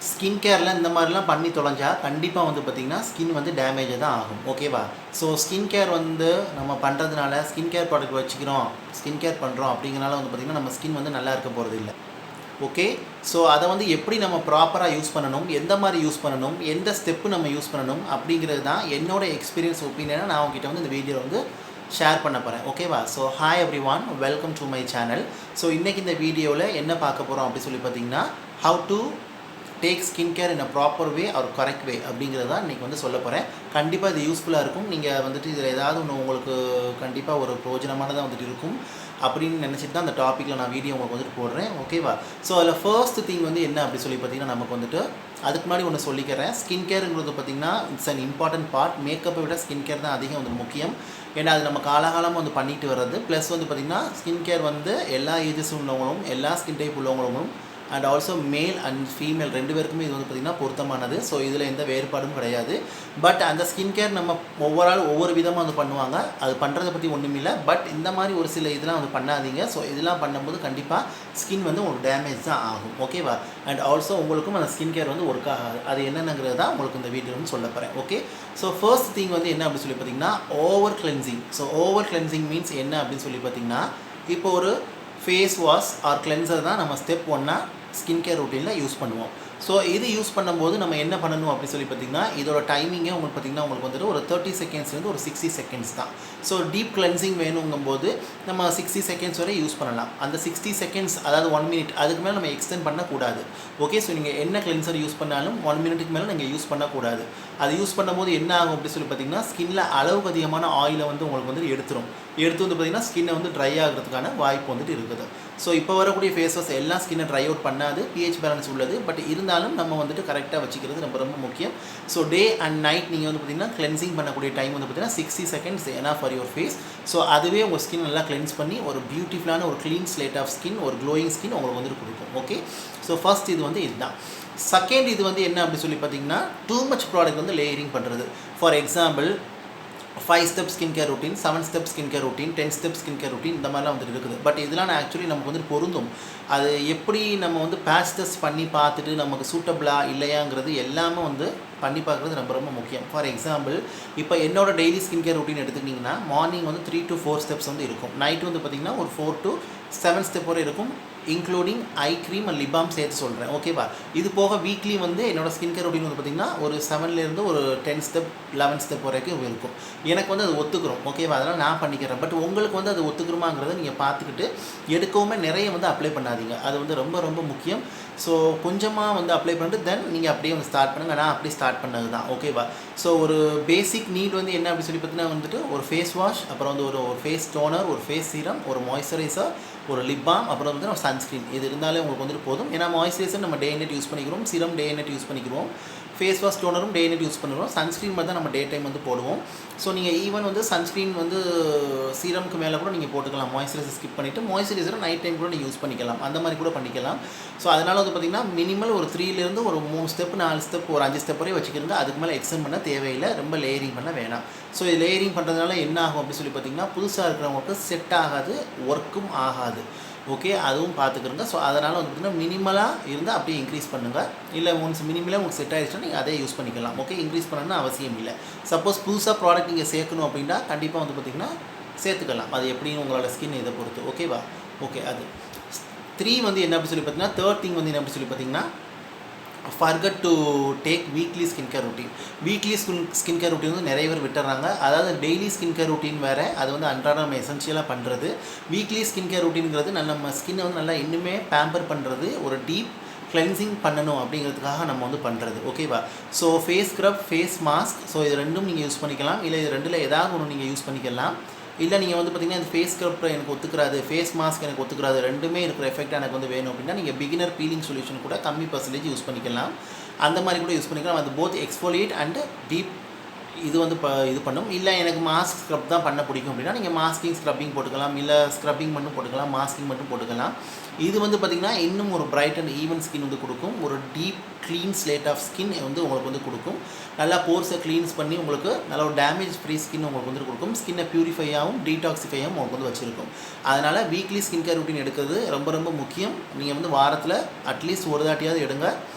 Skin கேரில் இந்த மாதிரிலாம் பண்ணி தொலைஞ்சா கண்டிப்பாக வந்து பார்த்திங்கன்னா ஸ்கின் வந்து டேமேஜாக தான் ஆகும். ஓகேவா? ஸோ ஸ்கின் கேர் வந்து நம்ம பண்ணுறதுனால ஸ்கின் கேர் ப்ராடக்ட் வச்சுக்கிறோம், ஸ்கின் கேர் பண்ணுறோம் அப்படிங்கிறனால வந்து பார்த்திங்கன்னா நம்ம ஸ்கின் வந்து நல்லா இருக்க போகிறது இல்லை. ஓகே, ஸோ அதை வந்து எப்படி நம்ம ப்ராப்பராக யூஸ் பண்ணணும், எந்த மாதிரி யூஸ் பண்ணணும், எந்த ஸ்டெப்பு நம்ம யூஸ் பண்ணணும் அப்படிங்கிறது தான் என்னோடய எக்ஸ்பீரியன்ஸ் ஒப்பீனியனை நான் உங்ககிட்ட வந்து இந்த வீடியோ வந்து ஷேர் பண்ண போகிறேன். ஓகேவா? So hi everyone, welcome to my channel. So இன்றைக்கி இந்த வீடியோவில் என்ன பார்க்க போகிறோம் அப்படி சொல்லி பார்த்தீங்கன்னா, how to take skin care in a proper way are correct way அப்படிங்கிறது தான் இன்றைக்கி வந்து சொல்ல போகிறேன். கண்டிப்பாக இது யூஸ்ஃபுல்லாக இருக்கும். நீங்கள் வந்துட்டு இதில் ஏதாவது ஒன்று உங்களுக்கு கண்டிப்பாக ஒரு பிரயோஜனமானதாக வந்துட்டு இருக்கும் அப்படின்னு நினச்சிட்டு தான் அந்த டாப்பிக்கில் நான் வீடியோ உங்களுக்கு வந்துட்டு போடுறேன். ஓகேவா? ஸோ அதில் ஃபர்ஸ்ட் திங் வந்து என்ன அப்படி சொல்லி பார்த்தீங்கன்னா, நமக்கு வந்துட்டு அதுக்கு முன்னாடி ஒன்று சொல்லிக்கிறேன். ஸ்கின் கேருங்கிறது பார்த்திங்கன்னா இட்ஸ் அன் இம்பார்ட்டன்ட் பார்ட். மேக்கப்பை விட ஸ்கின் கேர் தான் அதிகம் வந்து முக்கியம். ஏன்னா அது நம்ம காலகாலமாக வந்து பண்ணிட்டு வர்றது. ப்ளஸ் வந்து பார்த்திங்கன்னா ஸ்கின் கேர் வந்து எல்லா ஏஜஸ் உள்ளவங்களும் எல்லா ஸ்கின் டைப் உள்ளவங்களும் and also male and female ரெண்டு பேருக்குமே இது வந்து பார்த்திங்கன்னா பொருத்தமானது. ஸோ இதில் எந்த வேறுபாடும் கிடையாது. பட் அந்த ஸ்கின் கேர் நம்ம ஒவ்வொரு விதமாக வந்து பண்ணுவாங்க. அது பண்ணுறதை பற்றி ஒன்றும் இல்லை. பட் இந்த மாதிரி ஒரு சில இதெல்லாம் வந்து பண்ணாதீங்க. ஸோ இதெல்லாம் பண்ணும்போது கண்டிப்பாக ஸ்கின் வந்து உங்களுக்கு டேமேஜ் தான் ஆகும். ஓகேவா? அண்ட் ஆல்சோ உங்களுக்கும் அந்த ஸ்கின் கேர் வந்து ஒர்க் ஆகாது. அது என்னென்னங்கிறது தான் உங்களுக்கு இந்த வீடியோ வந்து சொல்ல போகிறேன். ஓகே, ஸோ ஃபர்ஸ்ட் திங் வந்து என்ன அப்படின்னு சொல்லி பார்த்தீங்கன்னா, over cleansing. So over cleansing means என்ன அப்படின்னு சொல்லி பார்த்தீங்கன்னா, இப்போ ஒரு ஃபேஸ் வாஷ் ஆர் கிளென்சர் தான் நம்ம ஸ்டெப் 1 ஸ்கின் கேர் ரொட்டீனில் யூஸ் பண்ணுவோம். ஸோ இது யூஸ் பண்ணும்போது நம்ம என்ன பண்ணணும் அப்படி சொல்லி பார்த்திங்கன்னா, இதோட டைமிங்கே உங்களுக்கு பார்த்திங்கன்னா உங்களுக்கு வந்துட்டு ஒரு 30 செகண்ட்ஸ்லேருந்து ஒரு 60 செகண்ட்ஸ் தான். ஸோ டீப் கிளென்சிங் வேணுங்கும்போது நம்ம 60 செகண்ட்ஸ் வரை யூஸ் பண்ணலாம். அந்த 60 செகண்ட்ஸ் அதாவது 1 மினிட் அதுக்கு மேலே நம்ம எக்ஸ்டெண்ட் பண்ணக்கூடாது. ஓகே, ஸோ நீங்கள் என்ன கிளென்சர் யூஸ் பண்ணாலும் 1 மினிட்டுக்கு மேலே நீங்கள் யூஸ் பண்ணக்கூடாது. அது யூஸ் பண்ணும்போது என்ன ஆகும் அப்படி சொல்லி பார்த்திங்கன்னா, ஸ்கின்னில் அளவுக்கு அதிகமான ஆயிலை வந்து உங்களுக்கு வந்து எடுத்து வந்து பார்த்திங்கன்னா ஸ்கின்னை வந்து ட்ரை ஆகிறதுக்கான வாய்ப்பு வந்துட்டு இருக்குது. ஸோ இப்போ வரக்கூடிய ஃபேஸ் வாஷ் எல்லாம் ஸ்கின்னை ட்ரை அவுட் பண்ணாது, பிஹெச் பேலன்ஸ் உள்ளது. பட் இருந்தாலும் நம்ம வந்துட்டு கரெக்டாக வச்சுக்கிறது ரொம்ப ரொம்ப முக்கியம். ஸோ டே அண்ட் நைட் நீங்கள் வந்து பார்த்திங்கன்னா கிளென்சிங் பண்ணக்கூடிய டைம் வந்து பார்த்திங்கன்னா 60 seconds enough for your face. So அதுவே உங்கள் ஸ்கின் நல்லா கிளென்ஸ் பண்ணி ஒரு பியூட்டிஃபுல்லான ஒரு க்ளீன் ஸ்லேட் ஆஃப் ஸ்கின், ஒரு க்ளோயிங் ஸ்கின் உங்களுக்கு வந்துட்டு கொடுக்கும். ஓகே, ஸோ ஃபர்ஸ்ட் இது வந்து இதுதான். செகண்ட் இது வந்து என்ன அப்படி சொல்லி பார்த்தீங்கன்னா, டூ மச் ப்ராடக்ட் வந்து லேயரிங் பண்ணுறது. For example 5 step skin care routine, 7 step skin care routine, 10 step skin care routine இந்த மாதிரிலாம் வந்துட்டு இருக்குது. பட் இதெல்லாம் ஆக்சுவலி நமக்கு வந்து பொருந்தும். அது எப்படி நம்ம வந்து பேட்ச் டெஸ்ட் பண்ணி பார்த்துட்டு நமக்கு சூட்டபிளா இல்லையாங்கிறது எல்லாமே வந்து பண்ணி பார்க்குறது ரொம்ப ரொம்ப முக்கியம். ஃபார் எக்ஸாம்பிள் இப்போ என்னோட டெய்லி ஸ்கின் கேர் ரொட்டீன் எடுத்துக்கிட்டிங்கன்னா, மார்னிங் வந்து 3 to 4 ஸ்டெப்ஸ் வந்து இருக்கும். நைட் வந்து பார்த்திங்கன்னா ஒரு 4 to 7 ஸ்டெப் வரை இருக்கும், including eye cream and lip balm சேர்த்து சொல்கிறேன். ஓகேவா? இது போக வீக்லி வந்து என்னோடய ஸ்கின் கேர் ரொட்டீன் வந்து பார்த்திங்கன்னா ஒரு 7லேருந்து ஒரு 10 ஸ்டெப் 11 ஸ்டெப் வரைக்கும் இருக்கும். எனக்கு வந்து அது ஒத்துக்கிறோம். ஓகேவா? அதனால் நான் பண்ணிக்கிறேன். பட் உங்களுக்கு வந்து அது ஒத்துக்கிறோமாங்கிறத நீங்கள் பார்த்துக்கிட்டு எடுக்கவுமே நிறைய வந்து அப்ளை பண்ணாதீங்க. அது வந்து ரொம்ப ரொம்ப முக்கியம். ஸோ கொஞ்சமாக வந்து அப்ளை பண்ணிட்டு தென் நீங்கள் அப்படியே வந்து ஸ்டார்ட் பண்ணுங்கள். நான் அப்படி ஸ்டார்ட் பண்ணது தான். ஓகேவா? ஸோ ஒரு பேசிக் நீட் வந்து என்ன அப்படி சொல்லி பார்த்தீங்கன்னா வந்துட்டு ஒரு ஃபேஸ் வாஷ், அப்புறம் வந்து ஒரு ஃபேஸ் டோனர், ஒரு ஃபேஸ் சீரம், ஒரு மாய்ஸ்சரைசர், ஒரு லிப் பாம், அப்புறம் வந்து ஒரு சன்ஸ்க்ரீன். இது இருந்தாலே உங்களுக்கு வந்துட்டு போதும். ஏன்னா மாய்ஸ்சரைசர் நம்ம டே நைட் யூஸ் பண்ணிக்கிறோம், சீரம் டே நைட் யூஸ் பண்ணிக்கிறோம், ஃபேஸ் வாஷ் டோனரும் டே நைட் யூஸ் பண்ணுவோம், சன்ஸ்க்ரீன் மாதிரி தான் நம்ம டே டைம் வந்து போடுவோம். ஸோ நீங்கள் ஈவன் வந்து சன்ஸ்க்ரீன் வந்து சீரம்க்கு மேலே கூட நீங்கள் போட்டுக்கலாம். மாய்ஸ்சரைசர் ஸ்கிப் பண்ணிவிட்டு மாய்ஸ்சரைசரை நைட் டைம் கூட நீங்கள் யூஸ் பண்ணிக்கலாம். அந்த மாதிரி கூட பண்ணிக்கலாம். ஸோ அதனால் வந்து பார்த்திங்கன்னா மினிமல் ஒரு 3லேருந்து ஒரு 3 ஸ்டெப் 4 ஸ்டெப் ஒரு 5 ஸ்டெப் வரை வச்சுக்கிறங்க. அதுக்கு மேலே எக்ஸ்டெண்ட் பண்ண தேவையில்லை. ரொம்ப லேயரிங் பண்ண வேணாம். ஸோ இது லேயரிங் பண்ணுறதுனால என்ன ஆகும் அப்படின்னு சொல்லி பார்த்திங்கன்னா, புதுசாக இருக்கிறவங்களுக்கு செட் ஆகாது, ஒர்க்கும் ஆகாது. ஓகே, அதுவும் பார்த்துக்கிறங்க. ஸோ அதனால் வந்து பார்த்திங்கன்னா மினிமலாக இருந்தால் அப்படியே இன்க்ரீஸ் பண்ணுங்கள். இல்லை ஒன்ஸ் மினிமலாக உங்களுக்கு செட் ஆகிடுச்சுன்னா நீங்கள் அதே யூஸ் பண்ணிக்கலாம். ஓகே, இன்க்ரீஸ் பண்ணணும்னு அவசியம் இல்லை. சப்போஸ் புதுசாக ப்ராடக்ட் நீங்கள் சேர்க்கணும் அப்படின்னா கண்டிப்பாக வந்து பார்த்திங்கன்னா சேர்த்துக்கலாம். அது எப்படின்னு உங்களோட ஸ்கின் இதை பொறுத்து. ஓகேவா? ஓகே, அது 3 வந்து என்ன அப்படி சொல்லி பார்த்தீங்கன்னா, தேர்ட் திங் வந்து என்ன அப்படி சொல்லி பார்த்தீங்கன்னா, forgot to take weekly skin care routine. Weekly skin care routine வந்து நிறைய பேர் விட்டுறாங்க. அதாவது டெய்லி ஸ்கின் கேர் ரொட்டீன் வேறு, அது வந்து அன்றாட நம்ம எசென்ஷியலாக பண்ணுறது. வீக்லி ஸ்கின் கேர் ரொட்டீனுங்கிறது நம்ம ஸ்கின்னை வந்து நல்லா இன்னுமே பேம்பர் பண்ணுறது, ஒரு டீப் கிளென்சிங் பண்ணணும் அப்படிங்கிறதுக்காக நம்ம வந்து பண்ணுறது. ஓகேவா? So face scrub, face mask, so இது ரெண்டும் நீங்கள் யூஸ் பண்ணிக்கலாம். இல்லை இது ரெண்டில் ஏதாவது ஒன்று நீங்கள் யூஸ் பண்ணிக்கலாம். இல்லை நீங்கள் வந்து பார்த்திங்கன்னா இந்த ஃபேஸ் ஸ்க்ரப் எனக்கு ஒத்துக்கிறாது, ஃபேஸ் மாஸ்க் எனக்கு ஒத்துக்கிறாது, ரெண்டுமே இருக்கிற எஃபெக்ட் எனக்கு வந்து வேணும் அப்படின்னா நீங்கள் பிகினர் பீலிங் சொல்யூஷன் கூட கம்மி பர்சன்டேஜ் யூஸ் பண்ணிக்கலாம். அந்த மாதிரி கூட யூஸ் பண்ணிக்கலாம். அது போத் எக்ஸ்ஃபோலியேட் அண்ட் டீப் இது வந்து இது பண்ணும். இல்லை எனக்கு மாஸ்க் ஸ்க்ரப் தான் பண்ண பிடிக்கும் அப்படின்னா நீங்கள் மாஸ்கிங் ஸ்க்ரப்பிங் போட்டுக்கலாம். இல்லை ஸ்க்ரப்பிங் மட்டும் போட்டுக்கலாம், மாஸ்கிங் மட்டும் போட்டுக்கலாம். இது வந்து பார்த்திங்கன்னா இன்னும் ஒரு பிரைட் அண்ட் ஈவன் ஸ்கின் வந்து கொடுக்கும். ஒரு deep clean slate of skin வந்து உங்களுக்கு வந்து கொடுக்கும். நல்லா போர்ஸை க்ளீன்ஸ் பண்ணி உங்களுக்கு நல்ல ஒரு டேமேஜ் ஃப்ரீ ஸ்கின் உங்களுக்கு வந்து கொடுக்கும். ஸ்கின்னை பியூரிஃபையாகவும் டீடாக்சிஃபையாகவும் உங்களுக்கு வந்து வச்சுருக்கும். அதனால் வீக்லி ஸ்கின் கேர் ரொட்டீன் எடுக்கிறது ரொம்ப ரொம்ப முக்கியம். நீங்கள் வந்து வாரத்தில் அட்லீஸ்ட் ஒரு தாட்டியாவது எடுங்க.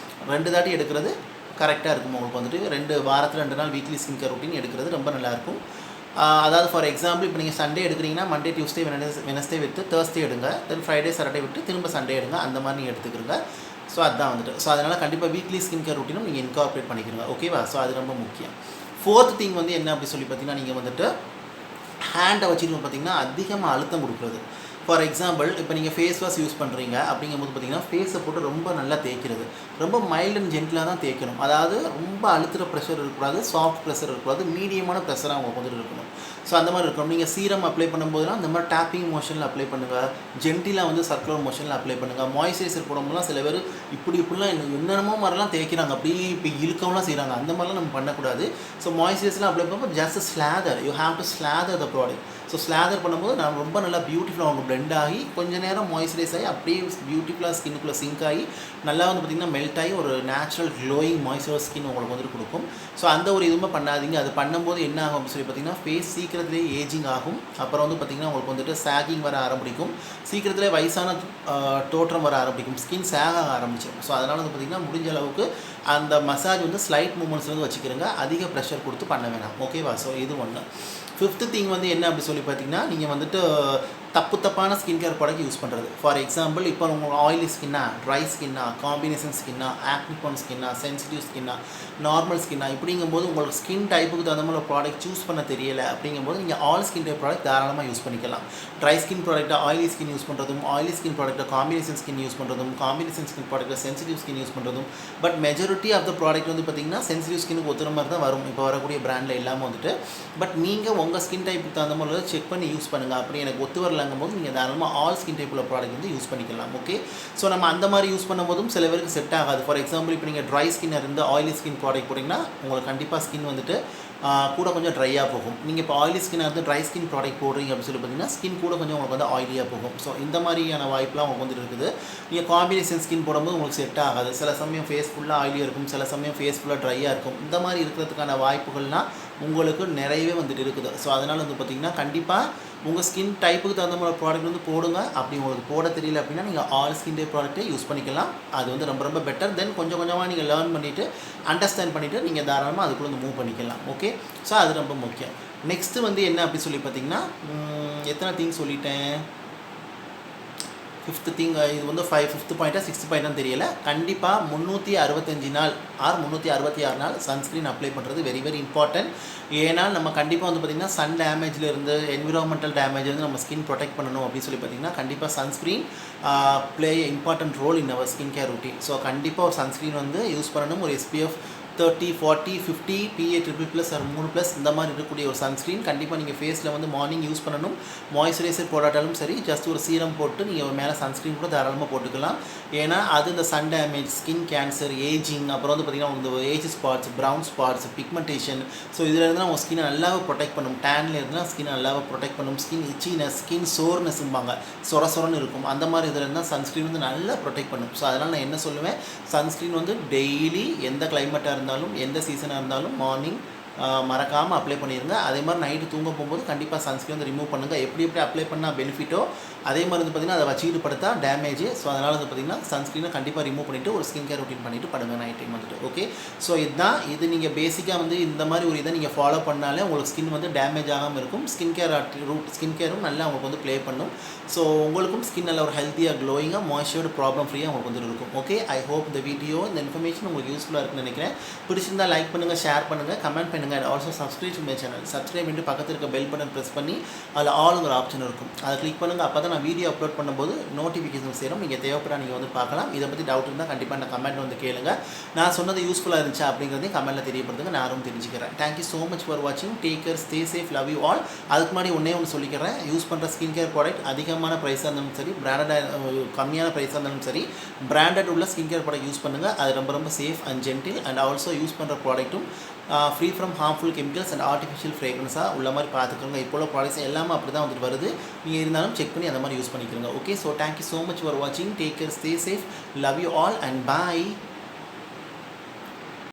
2 தாட்டி எடுக்கிறது கரெக்டாக இருக்கும். உங்களுக்கு வந்துட்டு 2 வாரத்தில் 2 நாள் வீக்லி ஸ்கின் கேர் ரொட்டீன் எடுக்கிறது ரொம்ப நல்லாயிருக்கும். அதாவது ஃபார் எக்ஸாம்பிள் இப்போ நீங்கள் சண்டே எடுக்கிறீங்கன்னா மண்டே டியூஸ்டே வெனஸ்டே விட்டு தேர்ஸ்டே எடுங்க, தென் ஃப்ரைடே சாட்டர்டே விட்டு திரும்ப சண்டே எடுங்க, அந்த மாதிரி நீங்கள் எடுத்துக்கிறங்க. ஸோ அதுதான் வந்துட்டு. ஸோ அதனால் கண்டிப்பாக வீக்லி ஸ்கின் கேர் ரொட்டீனும் நீங்கள் இன்கார்பரேட் பண்ணிக்கிறீங்க. ஓகேவா? ஸோ அது ரொம்ப முக்கியம். 4th திங் வந்து என்ன அப்படி சொல்லி பார்த்தீங்கன்னா, நீங்கள் வந்துட்டு ஹேண்டை வச்சுட்டு பார்த்தீங்கன்னா அதிகமாக அழுத்தம் கொடுக்குறது. ஃபார் எக்ஸாம்பிள் இப்போ நீங்கள் ஃபேஸ் வாஷ் யூஸ் பண்ணுறீங்க அப்படிங்கும்போது பார்த்தீங்கன்னா ஃபேஸை போட்டு ரொம்ப நல்லா தேய்க்கிறது, ரொம்ப மைல்ட் அண்ட் ஜென்டிலாக தான் தேய்க்கணும். அதாவது ரொம்ப அழுத்துகிற ப்ரெஷர் இருக்கக்கூடாது, சாஃப்ட் ப்ரெஷர் இருக்கக்கூடாது, மீடியமான ப்ரெஷராக அவங்க வந்துட்டு இருக்கணும். ஸோ அந்த மாதிரி இருக்கணும். நீங்கள் சீரம் அப்ளை பண்ணும்போதுலாம் இந்த மாதிரி டேப்பிங் மோஷனில் அப்ளை பண்ணுங்கள், ஜென்டிலாக வந்து சர்க்குலர் மோஷனில் அப்ளை பண்ணுங்கள். மாய்ஸ்சரைசர் போடும்போதுலாம் சில பேர் இப்படிலாம் என்னென்னமோ மாதிரிலாம் தேய்க்கிறாங்க, அப்படியே இப்போ இழுக்கவெல்லாம் செய்கிறாங்க. அந்த மாதிரிலாம் நம்ம பண்ணக்கூடாது. ஸோ மாய்ஸ்சரைசர்லாம் அப்ளை பண்ணும்போது just slather, you have to slather the product. So slather பண்ணும்போது நான் ரொம்ப நல்லா பியூட்டிஃபுல்லாக அவங்க பிளெண்ட் ஆகி கொஞ்சம் நேரம் மாய்ஸ்சரைஸ் ஆகி அப்படியே பியூட்டிஃபுல்லாக ஸ்கின்னுக்குள்ளே சிங்க் ஆகி நல்லா வந்து பார்த்திங்கன்னா மெல்ட் ஆகி ஒரு நேச்சுரல் க்ளோயிங் மாய்ஸ்சரைஸ் ஸ்கின் உங்களுக்கு வந்துட்டு கொடுக்கும். ஸோ அந்த ஒரு இதுவுமே பண்ணாதீங்க. அது பண்ணும்போது என்ன ஆகும் அப்படின்னு சொல்லி பார்த்திங்கன்னா ஃபேஸ் சீக்கிரத்திலே ஏஜிங் ஆகும். அப்புறம் வந்து பார்த்திங்கன்னா உங்களுக்கு வந்துட்டு சாகிங் வர ஆரம்பிக்கும், சீக்கிரத்திலே வயசான தோற்றம் வர ஆரம்பிக்கும், ஸ்கின் சேக ஆரம்பிச்சிடும். ஸோ அதனால் வந்து பார்த்திங்கன்னா முடிஞ்ச அளவுக்கு அந்த மசாஜ் வந்து ஸ்லைட் மூமெண்ட்ஸ் வந்து வச்சுக்கிறங்க, அதிக ப்ரெஷர் கொடுத்து பண்ண வேணாம். ஓகேவா? ஸோ இது ஒன்று. 5th திங் வந்து என்ன அப்படி சொல்லி பார்த்தீங்கன்னா, நீங்கள் வந்துட்டு தப்பான ஸ்கின் கேர் ப்ராடக்ட் யூஸ் பண்ணுறது. ஃபார் எக்ஸாம்பிள் இப்போ உங்களுக்கு ஆயிலி ஸ்கின்னா, ட்ரை ஸ்கின்னா, காம்பினேஷன் ஸ்கின்னா, ஆக்னிகான் ஸ்கின்னா, சென்சிட்டிவ் ஸ்கின்னா, நார்மல் ஸ்கின்னா, இப்படிங்கும்போது உங்களுக்கு ஸ்கின் டைப்புக்கு தகுந்த மாதிரி ப்ராடக்ட் சூஸ் பண்ண தெரியலை அப்படிங்கும்போது நீங்கள் ஆல் ஸ்கின் டைப் ப்ராடக்ட் தாராளமாக யூஸ் பண்ணிக்கலாம். ட்ரை ஸ்கின் ப்ராடக்ட்டாக ஆயிலி ஸ்கின் யூஸ் பண்ணுறதும், ஆயிலி ஸ்கின் ப்ராடக்ட்டாக காம்பினேஷன் ஸ்கின் யூஸ் பண்ணுறதும், காம்பினேஷன் ஸ்கின் ப்ராடக்ட்டில் சென்சிட்டிவ் ஸ்கின் யூஸ் பண்ணுறதும். But majority of the product வந்து பார்த்திங்கன்னா சென்சிட்டிவ் ஸ்கினுக்கு ஒத்துற மாதிரி தான் வரும் இப்போ வரக்கூடிய பிராண்டில் எல்லாமே வந்துட்டு. பட் நீங்கள் உங்கள் ஸ்கின் டைப்புக்கு தகுந்த மாதிரி செக் பண்ணி யூஸ் பண்ணுங்கள். அப்படி எனக்கு ஒத்து வரலங்கும் போது நீங்கள் தாராளமாக ஆல் ஸ்கின் டைப்பில் ப்ராடக்ட் வந்து யூஸ் பண்ணிக்கலாம். ஓகே? ஸோ நம்ம அந்த மாதிரி யூஸ் பண்ணும்போதும் சில பேருக்கு செட் ஆகாது. ஃபார் எக்ஸாம்பிள் இப்போ நீங்கள் ட்ரை ஸ்கின்னாக இருந்து ஆயிலி ஸ்கின் ப்ராடக்ட் போட்டிங்கன்னா உங்களுக்கு கண்டிப்பாக ஸ்கின் வந்துட்டு கூட கொஞ்சம் ட்ரையாக போகும். நீங்கள் இப்போ ஆயிலி ஸ்கின்னாக இருந்து ட்ரை ஸ்கின் ப்ராடக்ட் போடுறீங்க அப்படின்னு சொல்லி பார்த்தீங்கன்னா ஸ்கின் கூட கொஞ்சம் உங்களுக்கு வந்து ஆயிலியாக போகும். ஸோ இந்த மாதிரியான வாய்ப்புலாம் உங்களுக்கு வந்துட்டு இருக்குது. நீங்கள் காம்பினேஷன் ஸ்கின் போடும்போது உங்களுக்கு செட் ஆகாது. சில சமயம் ஃபேஸ் ஃபுல்லாக ஆயிலியாக இருக்கும், சில சமயம் ஃபேஸ் ஃபுல்லாக ட்ரையாக இருக்கும். இந்த மாதிரி இருக்கிறதுக்கான வாய்ப்புகள்லாம் உங்களுக்கு நிறையவே வந்துட்டு இருக்குது. ஸோ அதனால் வந்து பார்த்திங்கன்னா கண்டிப்பாக உங்கள் ஸ்கின் டைப்புக்கு தகுந்த மாதிரி ப்ராடக்ட் வந்து போடுங்க. அப்படி உங்களுக்கு போட தெரியல அப்படின்னா நீங்கள் ஆல் ஸ்கின் டைப் ப்ராடக்ட்டே யூஸ் பண்ணிக்கலாம். அது வந்து ரொம்ப ரொம்ப பெட்டர். தென் கொஞ்சம் கொஞ்சமாக நீங்கள் லேர்ன் பண்ணிவிட்டு அண்டர்ஸ்டாண்ட் பண்ணிவிட்டு நீங்கள் தாராளமாக அதுக்குள்ளே வந்து மூவ் பண்ணிக்கலாம். ஓகே? ஸோ அது ரொம்ப முக்கியம். நெக்ஸ்ட்டு வந்து என்ன அப்படி சொல்லி பார்த்திங்கன்னா எத்தனை திங்ஸ் சொல்லிட்டேன்? 5th திங் இது வந்து 5th பாயிண்ட்டாக 6th பாயிண்ட்டாக தெரியல. கண்டிப்பாக 365 நாள் ஆர் 366 நாள் சன்ஸ்க்ரீன் அப்ளை பண்ணுறது வெரி வெரி இம்பார்ட்டன்ட். ஏன்னா நம்ம கண்டிப்பாக வந்து பார்த்திங்கன்னா சன் டேமேஜ்லேருந்து என்விரான்மெண்டல் டேமேஜ்லேருந்து நம்ம ஸ்கின் ப்ரொடெக்ட் பண்ணணும் அப்படின்னு சொல்லி பார்த்திங்கன்னா கண்டிப்பாக sunscreen play important role in our skin care routine. So கண்டிப்பாக ஒரு சன்ஸ்க்ரீன் வந்து யூஸ் பண்ணணும். ஒரு SPF 30, 40, 50, PA++, or 3+ இந்த மாதிரி இருக்கக்கூடிய ஒரு சன்ஸ்க்ரீன் கண்டிப்பாக நீங்கள் ஃபேஸில் வந்து மார்னிங் யூஸ் பண்ணணும். மாய்ஸ்சரைசர் போடாட்டாலும் சரி, ஜஸ்ட் ஒரு சீரம் போட்டு நீங்கள் மேலே சன்ஸ்க்ரீன் கூட தாராளமாக போட்டுக்கலாம். ஏன்னா அது இந்த sun damage, skin cancer, ageing, அப்புறம் வந்து பார்த்திங்கன்னா இந்த age spots, brown spots, pigmentation, so இதில் இருந்தால் உங்கள் ஸ்கினை நல்லாவே ப்ரொடெக்ட் பண்ணும். டேனில் இருந்தால் ஸ்கினை நல்லாவே ப்ரொடெக்ட் பண்ணும். ஸ்கின் இச்சினஸ், ஸ்கின் சோர்னஸ்ம்பாங்க, சொரன்னு இருக்கும். அந்த மாதிரி இதில் இருந்தால் சன்ஸ்க்ரீன் வந்து நல்லா ப்ரொடெக்ட் பண்ணும். ஸோ அதனால் நான் என்ன சொல்லுவேன், சன்ஸ்க்ரீன் வந்து டெய்லி எந்த கிளைமேட்டாக இருந்தாலும் எந்த சீசனாக இருந்தாலும் மார்னிங் மறக்காமல் அப்ளை பண்ணிடுங்க. அதே மாதிரி நைட்டு தூங்க போகும்போது கண்டிப்பாக சன்ஸ்க்ரீன் வந்து ரிமூவ் பண்ணுங்கள். எப்படி அப்ளை பண்ணால் பெனிஃபிட்டோ அதே மாதிரி வந்து பார்த்திங்கன்னா அதை வச்சுக்கிட்டு படுத்தா டேமேஜ். ஸோ அதனால் வந்து பார்த்திங்கன்னா சன்ஸ்க்ரீனை கண்டிப்பாக ரிமூவ் பண்ணிவிட்டு ஒரு ஸ்கின் கேர் ரொட்டீன் பண்ணிவிட்டு படுங்க நைட் டைம் வந்துட்டு. ஓகே? ஸோ இது நீங்கள் பேசிக்காக வந்து இந்த மாதிரி ஒரு இதை நீங்கள் ஃபாலோ பண்ணாலே உங்களுக்கு ஸ்கின் வந்து டேமேஜ் ஆகாமல் இருக்கும். ஸ்கின் கேரும் நல்லா உங்களுக்கு வந்து ப்ளே பண்ணும். ஸோ உங்களுக்கும் ஸ்கின் நல்ல ஒரு ஹெல்த்தியாக க்ளோயிங்காக மாய்ஸ்சர்டு ப்ராப்ளம் ஃப்ரீயாக உங்களுக்கு வந்து இருக்கும். ஓகே? ஐ ஹோப் இந்த வீடியோ இந்த இன்ஃபர்மேஷன் உங்களுக்கு யூஸ்ஃபுல்லாக இருக்குன்னு நினைக்கிறேன். பிடிச்சிருந்தால் லைக் பண்ணுங்கள், ஷேர் பண்ணுங்கள், கமெண்ட் பண்ணுங்கள். And also subscribe to my channel. Subscribe பண்ணிட்டு பக்கத்தில் இருக்க பெல் பட்டன் ப்ரெஸ் பண்ணி அதில் ஆளுங்கிற ஆப்ஷன் இருக்கும், அதை கிளிக் பண்ணுங்கள். அப்போ தான் நான் வீடியோ அப்லோட் பண்ணும்போது நோட்டிஃபிகேஷன் சேரும். நீங்கள் தேவைப்பட நீங்கள் வந்து பார்க்கலாம். இதை பற்றி டவுட் இருந்தால் கண்டிப்பாக நான் கமெண்ட் வந்து கேளுங்க. நான் சொன்னது யூஸ்ஃபுல்லாக இருந்துச்சா அப்படிங்கிறதையும் கமெண்ட்டில் தெரியப்படுத்துங்க, நானும் தெரிஞ்சுக்கிறேன். தேங்க்யூ ஸோ மச் ஃபார் வாட்சிங். Take care, stay safe, love you all. அதுக்கு முன்னாடி ஒன்று சொல்லிக்கிறேன். யூஸ் பண்ணுற ஸ்கின் கேர் ப்ராடக்ட் அதிகமான ப்ரைஸாக இருந்தாலும் சரி, பிராண்டட் கம்மியான ப்ரைஸாக இருந்தாலும் சரி, பிராண்டட் உள்ள ஸ்கின் கேர் ப்ராடக்ட் யூஸ் பண்ணுங்கள். அது ரொம்ப ரொம்ப safe and gentle. And also use பண்ணுற ப்ராடக்ட்டும் free from harmful chemicals and artificial ஃப்ரேக்ரன்ஸாக உள்ள மாதிரி பார்த்துக்கோங்க. இப்போ உள்ள ப்ராடக்ட்ஸ் எல்லாமே அப்படி தான் வந்துட்டு வருது. நீங்கள் இருந்தாலும் செக் பண்ணி அந்த மாதிரி யூஸ் பண்ணிக்கிறோங்க. Okay? So thank you so much for வாட்சிங். Take care, stay safe, love you all and bye.